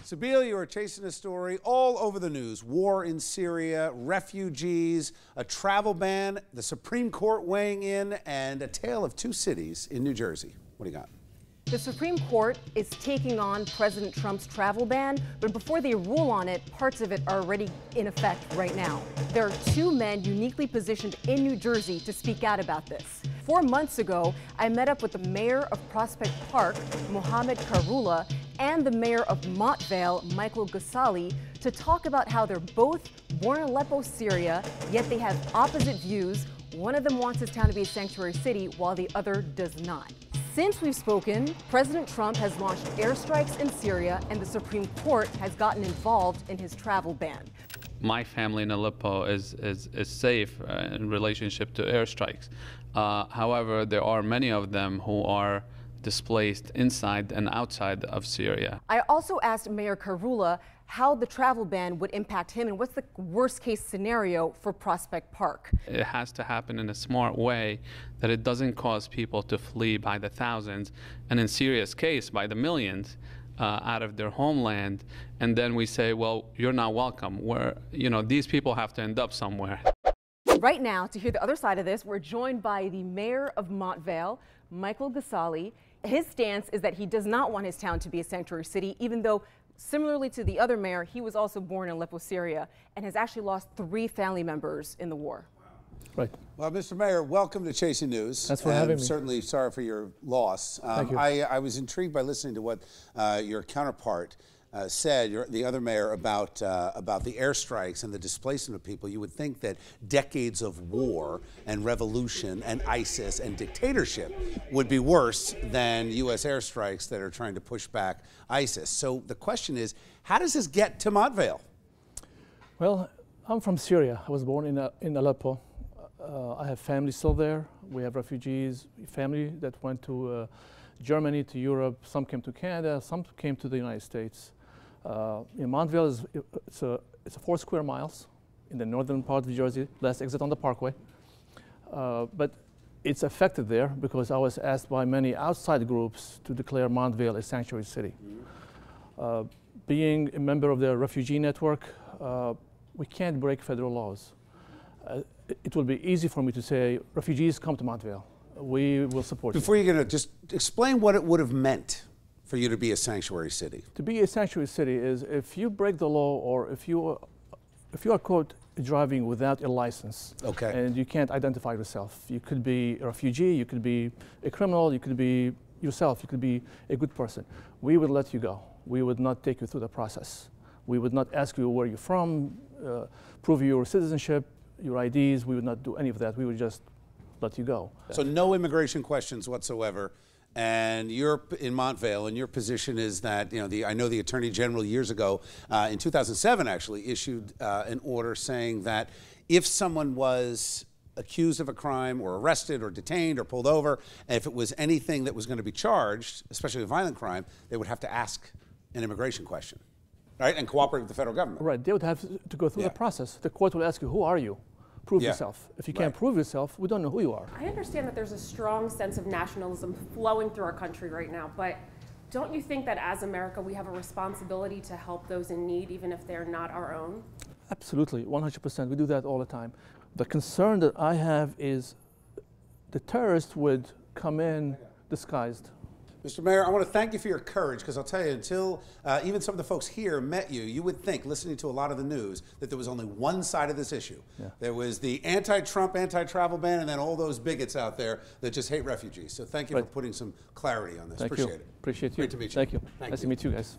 Sibile, you are chasing a story all over the news. War in Syria, refugees, a travel ban, the Supreme Court weighing in, and a tale of two cities in New Jersey. What do you got? The Supreme Court is taking on President Trump's travel ban, but before they rule on it, parts of it are already in effect right now. There are two men uniquely positioned in New Jersey to speak out about this. 4 months ago, I met up with the mayor of Prospect Park, Mohamed Khairullah, and the mayor of Montvale, Ghassali, to talk about how they're both born in Aleppo, Syria, yet they have opposite views. One of them wants his town to be a sanctuary city, while the other does not. Since we've spoken, President Trump has launched airstrikes in Syria, and the Supreme Court has gotten involved in his travel ban. My family in Aleppo is safe in relationship to airstrikes. However, there are many of them who are displaced inside and outside of Syria. I also asked Mayor Khairullah how the travel ban would impact him and what's the worst case scenario for Prospect Park. It has to happen in a smart way that it doesn't cause people to flee by the thousands and in Syria's case by the millions out of their homeland, and then we say, well, you're not welcome. These people have to end up somewhere. Right now, to hear the other side of this, we're joined by the mayor of Montvale, Ghassali. His stance is that he does not want his town to be a sanctuary city, even though, similarly to the other mayor, he was also born in Aleppo, Syria, and has actually lost 3 family members in the war. Right. Well, Mr. Mayor, welcome to Chasing News. Thanks for having me. Certainly sorry for your loss. Thank you. I was intrigued by listening to what your counterpart said, the other mayor, about the airstrikes and the displacement of people. You would think that decades of war and revolution and ISIS and dictatorship would be worse than U.S. airstrikes that are trying to push back ISIS. So the question is, how does this get to Montvale? Well, I'm from Syria. I was born in Aleppo. I have family still there. We have refugees, family that went to Germany, to Europe. Some came to Canada, some came to the United States. In Montvale, it's a 4 square miles in the northern part of New Jersey, last exit on the Parkway. But it's affected there because I was asked by many outside groups to declare Montvale a sanctuary city. Being a member of the refugee network, we can't break federal laws. It will be easy for me to say, refugees, come to Montvale. We will support you. Before you're going to just explain what it would have meant for you to be a sanctuary city. To be a sanctuary city is if you break the law or if you are caught driving without a license, okay, and you can't identify yourself. You could be a refugee, you could be a criminal, you could be yourself, you could be a good person. We would let you go. We would not take you through the process. We would not ask you where you're from, prove your citizenship, your IDs. We would not do any of that. We would just let you go. So no immigration questions whatsoever. And you're in Montvale, and your position is that, I know the Attorney General years ago, in 2007 actually, issued an order saying that if someone was accused of a crime or arrested or detained or pulled over, and if it was anything that was going to be charged, especially a violent crime, they would have to ask an immigration question, right, and cooperate with the federal government. Right, they would have to go through the process. The court will ask you, who are you? Prove yourself. If you can't prove yourself, we don't know who you are. I understand that there's a strong sense of nationalism flowing through our country right now, but don't you think that as America we have a responsibility to help those in need, even if they're not our own? Absolutely, 100%. We do that all the time. The concern that I have is the terrorists would come in disguised. Mr. Mayor, I want to thank you for your courage, because I'll tell you, until even some of the folks here met you, you would think, listening to a lot of the news, that there was only one side of this issue. Yeah. There was the anti-Trump, anti-travel ban, and then all those bigots out there that just hate refugees. So thank you for putting some clarity on this. Appreciate it. Appreciate you. Great to meet you. Thank you. Nice to meet you guys.